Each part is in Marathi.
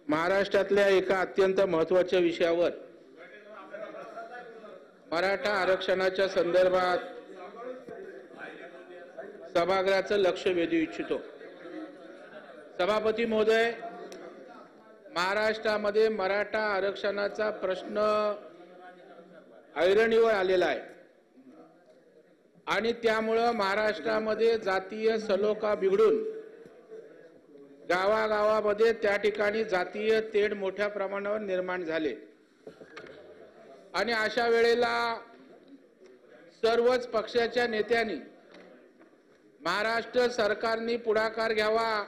महाराष्ट्रातल्या एका अत्यंत महत्त्वाच्या विषयावर मराठा आरक्षणाच्या संदर्भात सभागृहाचं लक्ष वेधू इच्छितो। सभापती महोदय, महाराष्ट्रामध्ये मराठा आरक्षणाचा प्रश्न ऐरणीवर आलेला आहे आणि त्यामुळे महाराष्ट्रामध्ये जातीय सलोखा बिघडून गावागावामध्ये त्या ठिकाणी जातीय तेढ मोठ्या प्रमाणावर निर्माण झाले आणि अशा वेळेला सर्वच पक्षाच्या नेत्यांनी महाराष्ट्र सरकारने पुढाकार घ्यावा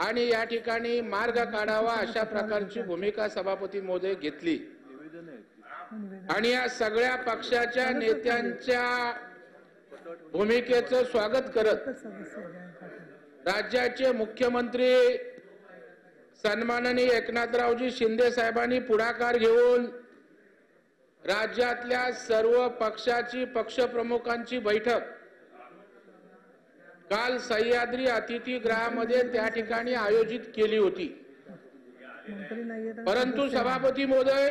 आणि या ठिकाणी मार्ग काढावा अशा प्रकारची भूमिका सभापती महोदय घेतली आणि या सगळ्या पक्षाच्या नेत्यांच्या भूमिकेचं स्वागत करत राज्याचे मुख्यमंत्री सन्माननीय एकनाथरावजी शिंदे साहेबांनी पुढाकार घेऊन राज्यातल्या सर्व पक्षाची पक्षप्रमुखांची बैठक काल सह्याद्री अतिथीगृहामध्ये त्या ठिकाणी आयोजित केली होती। परंतु सभापती महोदय,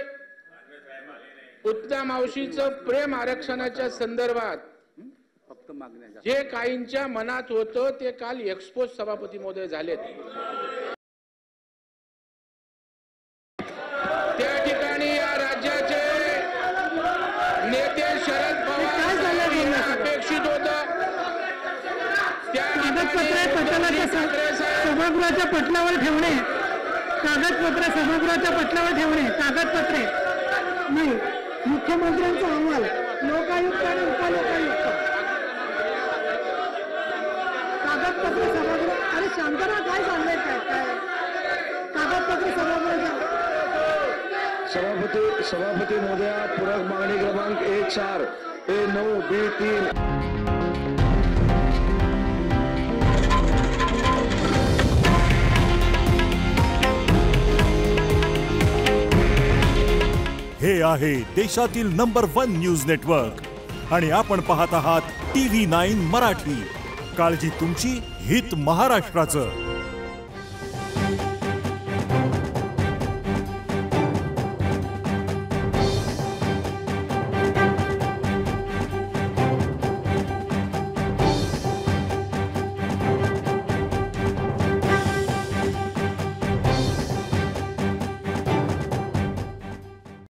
पुतना मावशीचं प्रेम आरक्षणाच्या संदर्भात जे काहींच्या मनात होतं ते काल एक्सपोज सभापती महोदय झालेत। त्या ठिकाणी या राज्याचे नेते शरद पवार यांना अपेक्षित होतं सभागृहाच्या पटलावर ठेवणे, कागदपत्र सभागृहाच्या पटलावर ठेवणे, कागदपत्रे नाही, मुख्यमंत्र्यांचा अहवाल, लोकायुक्त आणि उपलोकायुक्त, कागदपत्र सभागृह। अरे शांतरा, काय सांगले काय कागदपत्र सभागृहाच्या सभापती महोदया, पूरक मागणी क्रमांक 14A9B3। हे आहे देशातील नंबर 1 न्यूज नेटवर्क आणि आपण पाहत आहात TV9 मराठी। काळजी तुमची, हित महाराष्ट्राचं।